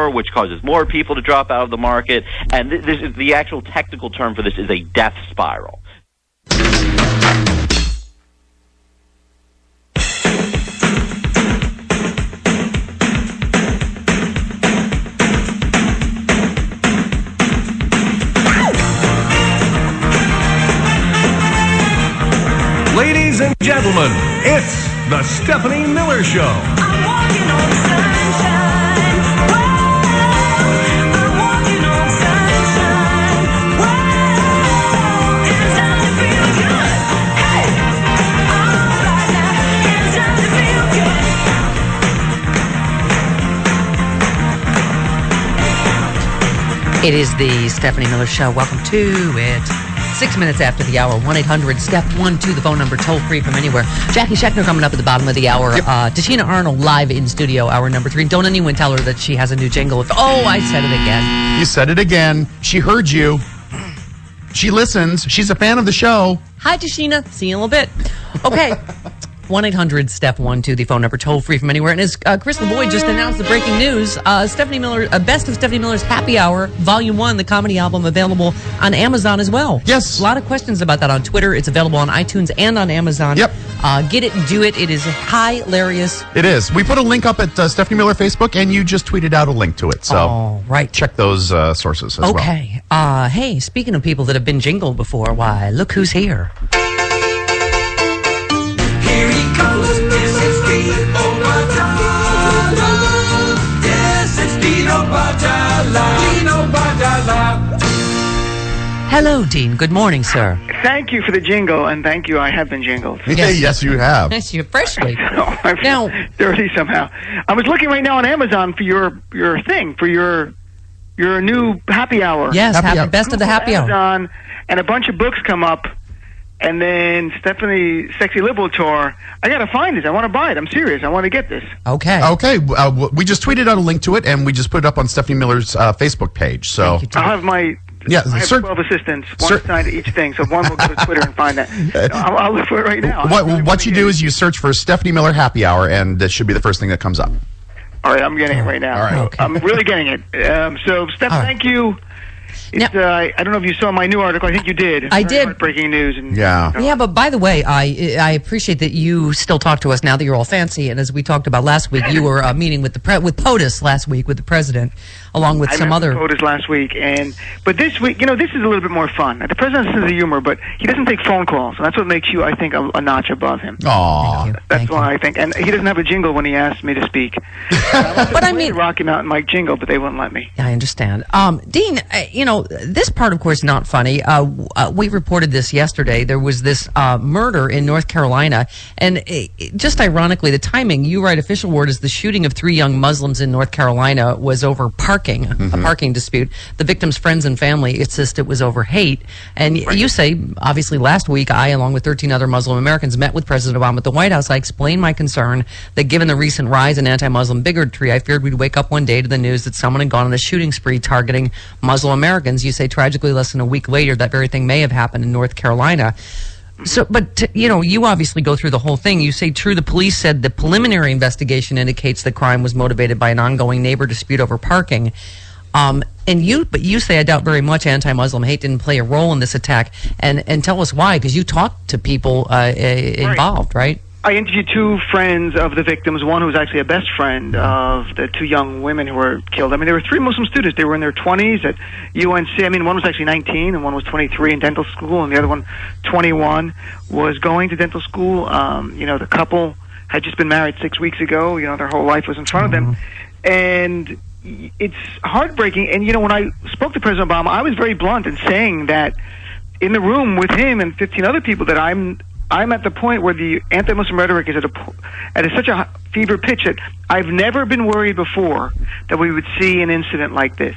which causes more people to drop out of the market. And this is the actual technical term for this is a death spiral. Ladies and gentlemen, it's the Stephanie Miller Show. I'm walking on sunshine. Whoa, I'm walking on sunshine. Whoa, it's time to feel good. Hey, all right now, it's time to feel good. It is the Stephanie Miller Show. Welcome to it. 6 minutes after the hour, 1-800-STEP-12, the phone number, toll free from anywhere. Jackie Scheckner coming up at the bottom of the hour. Yep. Tashina Arnold live in studio, hour number 3. Don't anyone tell her that she has a new jingle. I said it again. You said it again. She heard you. She listens. She's a fan of the show. Hi, Tashina. See you in a little bit. Okay. 1-800-STEP-12, the phone number, toll free from anywhere. And as Chris LeBoy just announced the breaking news, Stephanie Miller, Best of Stephanie Miller's Happy Hour, Volume 1, the comedy album, available on Amazon as well. Yes. A lot of questions about that on Twitter. It's available on iTunes and on Amazon. Yep. Get it, do it. It is hilarious. It is. We put a link up at Stephanie Miller Facebook, and you just tweeted out a link to it. So right. Check those sources as well. Okay. Hey, speaking of people that have been jingled before, why, look who's here. Here he comes, yes, it's Dino Badala. Yes, it's Dino Badala. Dino Badala. Hello, Dean. Good morning, sir. Thank you for the jingle, and thank you. I have been jingled. Yes, you have. Yes, you're freshly. I feel dirty somehow. I was looking right now on Amazon for your thing, for your new happy hour. Yes, best of the happy hour. Amazon, and a bunch of books come up. And then Stephanie Sexy Liberal Tour. I got to find this. I want to buy it. I'm serious. I want to get this. Okay. Okay. We just tweeted out a link to it, and we just put it up on Stephanie Miller's Facebook page. So I'll have my... Yeah, I have 12 assistants, one assigned to each thing, so one will go to Twitter and find that. I'll look for it right now. What you do is you search for Stephanie Miller Happy Hour, and that should be the first thing that comes up. All right, I'm getting it right now. All right. Okay. I'm really getting it. So, Steph, thank you. It's, I don't know if you saw my new article. I think you did. I did. Breaking news. And, Yeah, but by the way, I appreciate that you still talk to us now that you're all fancy. And as we talked about last week, you were meeting with with POTUS last week with the president, along with some other. I met with POTUS last week, but this week, this is a little bit more fun. The president's sense of humor, but he doesn't take phone calls, and that's what makes you, I think, a notch above him. Aww. That's why I think, and he doesn't have a jingle when he asks me to speak. But I mean, Rocky Mountain Mike jingle, but they wouldn't let me. I understand. Dean, this part, of course, not funny. We reported this yesterday. There was this murder in North Carolina, and just ironically, the timing, you write official word is the shooting of 3 young Muslims in North Carolina was over parking, a parking dispute. The victims' friends and family insist it was over hate. And you say, obviously, last week, I, along with 13 other Muslim Americans, met with President Obama at the White House. I explained my concern that given the recent rise in anti-Muslim bigotry, I feared we'd wake up one day to the news that someone had gone on a shooting spree targeting Muslim Americans. You say, tragically, less than a week later, that very thing may have happened in North Carolina. So, but, you obviously go through the whole thing. You say, true, the police said the preliminary investigation indicates the crime was motivated by an ongoing neighbor dispute over parking. But you say, I doubt very much anti-Muslim hate didn't play a role in this attack. And tell us why, because you talked to people involved, right? I interviewed 2 friends of the victims, one who was actually a best friend of the 2 young women who were killed. I mean, there were 3 Muslim students. They were in their 20s at UNC. I mean, one was actually 19, and one was 23 in dental school, and the other one, 21, was going to dental school. The couple had just been married 6 weeks ago. Their whole life was in front of them. And it's heartbreaking. And, when I spoke to President Obama, I was very blunt in saying that in the room with him and 15 other people that I'm at the point where the anti-Muslim rhetoric is at such a fever pitch that I've never been worried before that we would see an incident like this,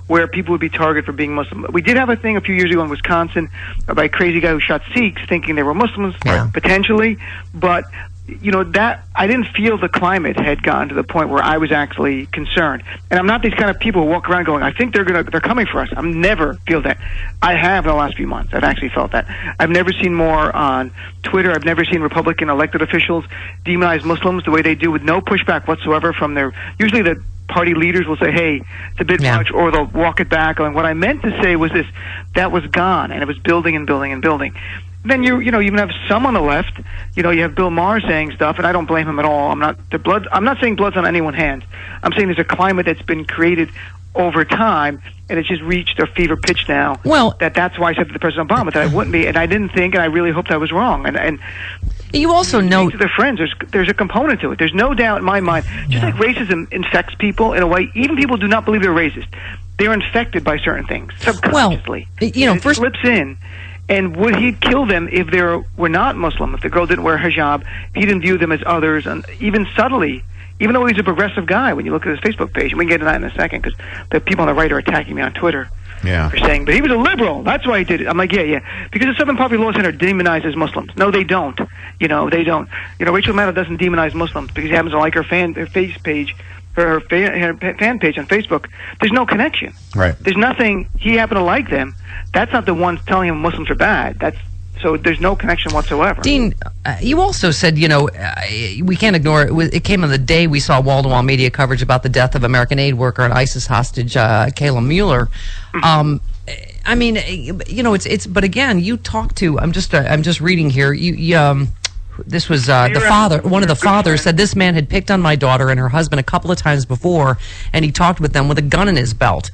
where people would be targeted for being Muslim. We did have a thing a few years ago in Wisconsin by a crazy guy who shot Sikhs thinking they were Muslims, potentially, but that I didn't feel the climate had gotten to the point where I was actually concerned. And I'm not these kind of people who walk around going, I think they're coming for us. I've never feel that. I have in the last few months. I've actually felt that. I've never seen more on Twitter. I've never seen Republican elected officials demonize Muslims the way they do with no pushback whatsoever from usually the party leaders will say, hey, it's a bit much, or they'll walk it back. And what I meant to say was this, that was gone, and it was building and building and building. Then you even have some on the left. You have Bill Maher saying stuff, and I don't blame him at all. I'm not saying blood's on anyone's hands. I'm saying there's a climate that's been created over time, and it's just reached a fever pitch now. Well, that's why I said to the President Obama that I wouldn't be, and I didn't think, and I really hoped I was wrong. And you also know to their friends, there's a component to it. There's no doubt in my mind. Just like racism infects people in a way, even people do not believe they're racist. They're infected by certain things subconsciously. Well, it first slips in. And would he kill them if they were not Muslim? If the girl didn't wear hijab, he didn't view them as others, and even subtly, even though he's a progressive guy, when you look at his Facebook page, and we can get into that in a second, because the people on the right are attacking me on Twitter for saying, but he was a liberal, that's why he did it. I'm like, yeah, because the Southern Poverty Law Center demonizes Muslims. No, they don't. They don't. Rachel Maddow doesn't demonize Muslims because he happens to like her fan page on Facebook. There's no connection. Right. There's nothing. He happened to like them. That's not the ones telling him Muslims are bad. So there's no connection whatsoever. Dean, you also said, we can't ignore it. It came on the day we saw wall-to-wall media coverage about the death of American aid worker and ISIS hostage Kayla Mueller. I mean, it's. But again, you talked to. I'm just reading here. This was the father. One of the fathers said this man had picked on my daughter and her husband a couple of times before, and he talked with them with a gun in his belt.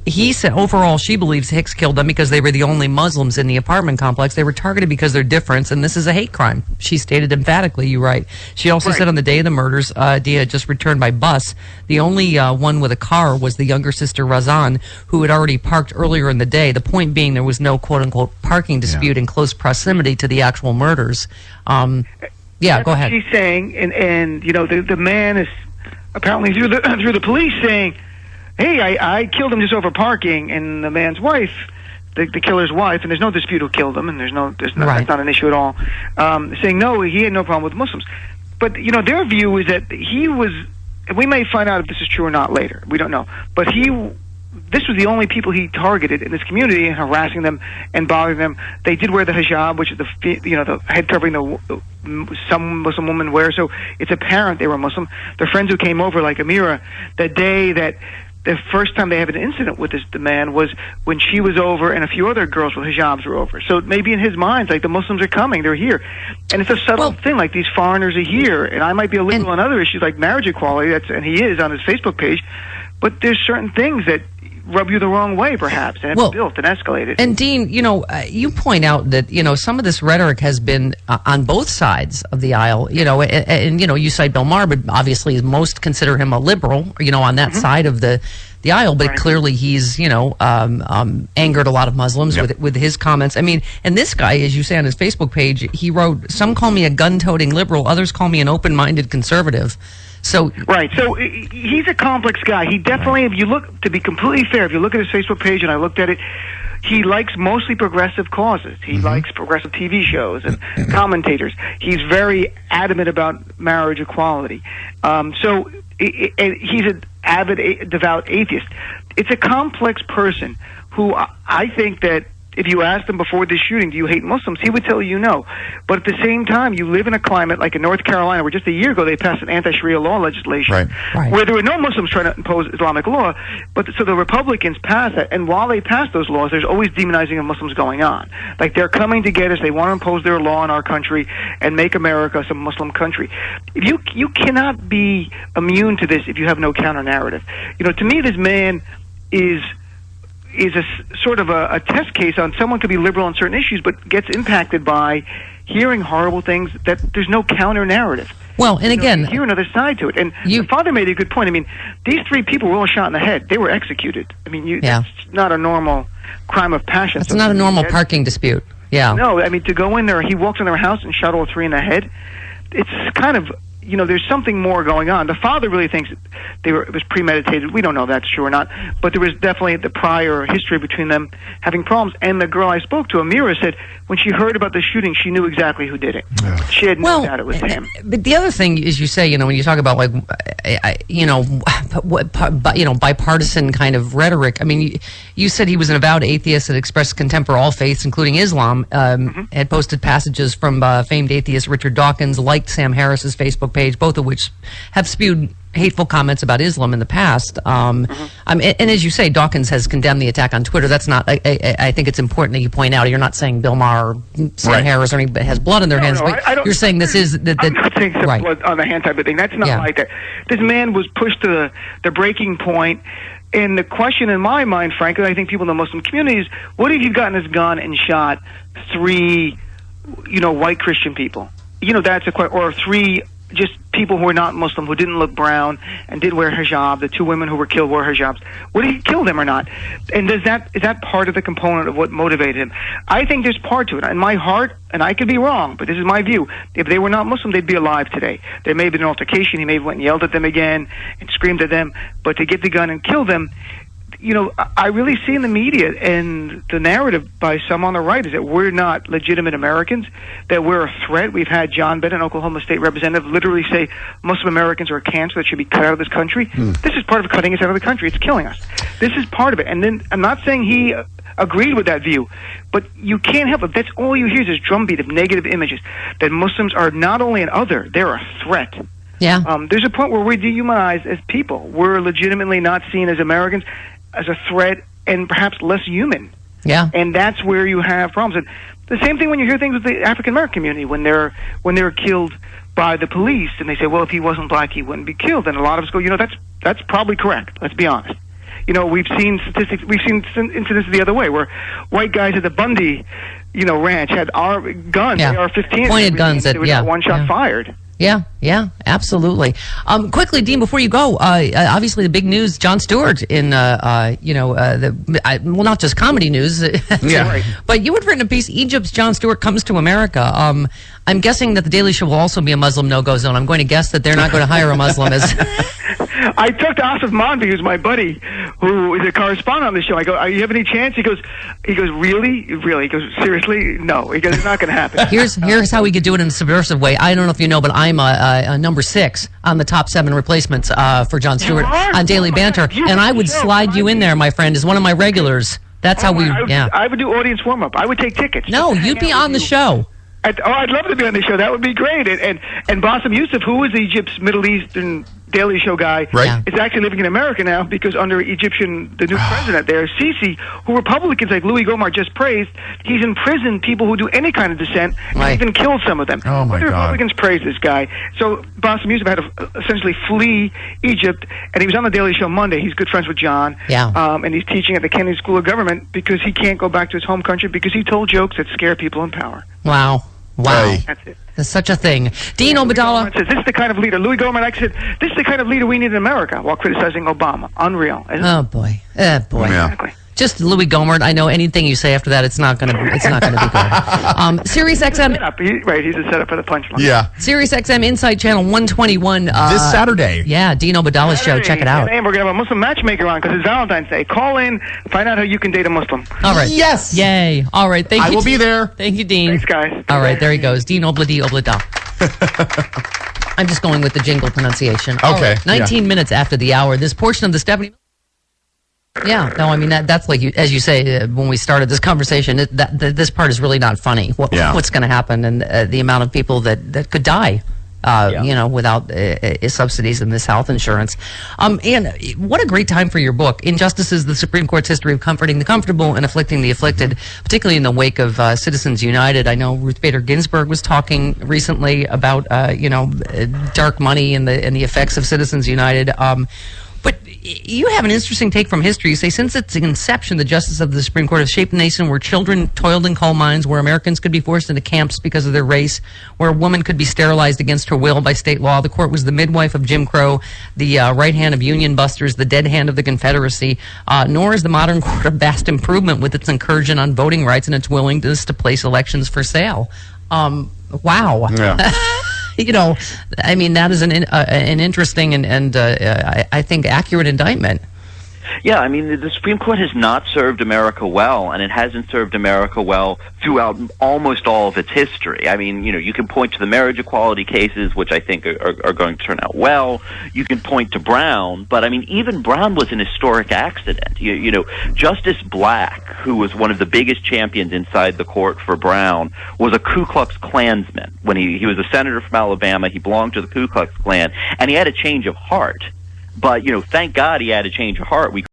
He said overall she believes Hicks killed them because they were the only Muslims in the apartment complex. They were targeted because they're different, and this is a hate crime. She stated emphatically, you write. She also said on the day of the murders, Dia had just returned by bus. The only one with a car was the younger sister, Razan, who had already parked earlier in the day. The point being there was no quote-unquote parking dispute in close proximity to the actual murders. Go ahead. She's saying, and the man is apparently through the police saying, hey, I killed him just over parking, and the man's wife, the killer's wife, and there's no dispute who killed him, and that's not an issue at all, saying no, he had no problem with Muslims. But, their view is that he was, we may find out if this is true or not later, we don't know, but this was the only people he targeted in this community and harassing them and bothering them. They did wear the hijab, which is the head covering some Muslim women wear, so it's apparent they were Muslim. Their friends who came over, like Amira, the day that the first time they had an incident with the man was when she was over and a few other girls with hijabs were over. So maybe in his mind, like, the Muslims are coming, they're here. And it's a subtle thing, like these foreigners are here. And I might be a liberal on other issues like marriage equality, and he is on his Facebook page, but there's certain things that rub you the wrong way, perhaps, and it's built and escalated. And Dean, you point out that some of this rhetoric has been on both sides of the aisle. And you cite Bill Maher, but obviously most consider him a liberal. On that side of the aisle, but clearly he's angered a lot of Muslims with his comments. I mean, and this guy, as you say on his Facebook page, he wrote, "Some call me a gun-toting liberal, others call me an open-minded conservative." So he's a complex guy. He definitely, to be completely fair, if you look at his Facebook page, and I looked at it, he likes mostly progressive causes. He likes progressive TV shows and commentators. He's very adamant about marriage equality. So he's an avid, devout atheist. It's a complex person who I think that if you asked him before this shooting, do you hate Muslims, he would tell you no. But at the same time, you live in a climate like in North Carolina, where just a year ago they passed an anti-Sharia law legislation, where there were no Muslims trying to impose Islamic law. But so the Republicans passed that, and while they passed those laws, there's always demonizing of Muslims going on. Like, they're coming to get us. They want to impose their law in our country and make America some Muslim country. You cannot be immune to this if you have no counter narrative. To me, this man is a sort of a test case on someone could be liberal on certain issues, but gets impacted by hearing horrible things that there's no counter narrative. Well, and again, you hear another side to it. And the father made a good point. I mean, these three people were all shot in the head. They were executed. I mean, it's not a normal crime of passion. It's not a normal parking dispute. Yeah. No, I mean, to go in there, he walked in their house and shot all three in the head. It's kind of, there's something more going on. The father really thinks it was premeditated. We don't know if that's true or not, but there was definitely the prior history between them having problems. And the girl I spoke to, Amira, said when she heard about the shooting, she knew exactly who did it. Yeah. She had no doubt it was him. But the other thing is, you say, when you talk about bipartisan kind of rhetoric. I mean, you said he was an avowed atheist that expressed contempt for all faiths, including Islam. Had posted passages from famed atheist Richard Dawkins, liked Sam Harris's Facebook page, both of which have spewed hateful comments about Islam in the past. And as you say, Dawkins has condemned the attack on Twitter. That's not. I think it's important that you point out. You're not saying Bill Maher or Sam Harris or anybody has blood on their hands. No, but I don't, you're saying this is that. I'm not saying some right. blood on the hand type of thing. That's not Yeah. like that. This man was pushed to the breaking point. And the question in my mind, frankly, I think people in the Muslim community is, what if you've gotten his gun and shot 3, white Christian people? That's a question. Or 3 just people who are not Muslim, who didn't look brown and did wear hijab. The 2 women who were killed wore hijabs. Would he kill them or not? And is that part of the component of what motivated him? I think there's part to it. In my heart, and I could be wrong, but this is my view, if they were not Muslim, they'd be alive today. There may have been an altercation. He may have went and yelled at them again and screamed at them. But to get the gun and kill them, I really see in the media and the narrative by some on the right is that we're not legitimate Americans, that we're a threat. We've had John Bennett, Oklahoma State Representative, literally say Muslim Americans are a cancer that should be cut out of this country. This is part of cutting us out of the country. It's killing us. This is part of it. And then I'm not saying he agreed with that view, but you can't help it. That's all you hear is this drumbeat of negative images, that Muslims are not only an other, they're a threat. Yeah. There's a point where we're dehumanized as people. We're legitimately not seen as Americans, as a threat, and perhaps less human. Yeah. And that's where you have problems. And the same thing when you hear things with the African American community when they're killed by the police, and they say, well, if he wasn't black, he wouldn't be killed. And a lot of us go, that's probably correct. Let's be honest. We've seen statistics. We've seen incidents the other way where white guys at the Bundy, ranch had guns, AR-15s, pointed guns at there was not one shot fired. Yeah, absolutely. Quickly, Dean, before you go, obviously the big news: Jon Stewart in, not just comedy news, but you had written a piece. Egypt's Jon Stewart comes to America. I'm guessing that the Daily Show will also be a Muslim no-go zone. I'm going to guess that they're not going to hire a Muslim as. I talked to Asif Manvi, who's my buddy, who is a correspondent on the show. I go, you have any chance? He goes, really? He goes, seriously? No. He goes, it's not going to happen. Here's how we could do it in a subversive way. I don't know if you know, but I'm a number 6 on the top 7 replacements for Jon Stewart on Daily Banter, and I would slide you in there, my friend, as one of my regulars. That's how we. I would do audience warm-up. I would take tickets. No, you'd be on the show. I'd love to be on the show. That would be great. And Bassem Youssef, who is Egypt's Middle Eastern Daily Show guy, is actually living in America now because under the new president there, Sisi, who Republicans like Louis Gohmert just praised, he's imprisoned people who do any kind of dissent and even killed some of them. Oh, my but the God. Republicans praise this guy. So Bassem Youssef had to essentially flee Egypt, and he was on the Daily Show Monday. He's good friends with John. And he's teaching at the Kennedy School of Government because he can't go back to his home country because he told jokes that scare people in power. Wow. Hey. That's it. There's such a thing. Dean Obadala. Says, this is the kind of leader. Louis Gohmert actually said, this is the kind of leader we need in America, while criticizing Obama. Unreal. Isn't it? Oh boy. Yeah. Exactly. Just Louis Gohmert. I know anything you say after that, it's not going to be good. Sirius XM. He's a setup for the punchline. Yeah. Sirius XM Insight Channel 121. This Saturday. Yeah, Dean Obadala's show. Check it out. And we're going to have a Muslim matchmaker on because it's Valentine's Day. Call in, find out how you can date a Muslim. All right. Yes. Yay. All right. Thank you. I will be there. Thank you, Dean. Thanks, guys. All right. There he goes. Dean Oblada. I'm just going with the jingle pronunciation. All Okay, right, 19 minutes after the hour. This portion of the Stephanie. Yeah, no, I mean that's like as you say when we started this conversation. This part is really not funny. What's going to happen and the amount of people that could die, without subsidies in this health insurance. And what a great time for your book, Injustices: The Supreme Court's History of Comforting the Comfortable and Afflicting the Afflicted, particularly in the wake of Citizens United. I know Ruth Bader Ginsburg was talking recently about dark money and the effects of Citizens United. But you have an interesting take from history. You say, since its inception, the justices of the Supreme Court have shaped a nation where children toiled in coal mines, where Americans could be forced into camps because of their race, where a woman could be sterilized against her will by state law. The court was the midwife of Jim Crow, the right hand of Union busters, the dead hand of the Confederacy. Nor is the modern court a vast improvement with its incursion on voting rights and its willingness to place elections for sale. Wow. Yeah. I mean, that is an interesting and I think accurate indictment. Yeah, I mean, the Supreme Court has not served America well, and it hasn't served America well throughout almost all of its history. I mean, you can point to the marriage equality cases, which I think are going to turn out well. You can point to Brown, but I mean, even Brown was an historic accident. Justice Black, who was one of the biggest champions inside the court for Brown, was a Ku Klux Klansman. When he was a senator from Alabama, he belonged to the Ku Klux Klan, and he had a change of heart. But, thank God he had a change of heart. We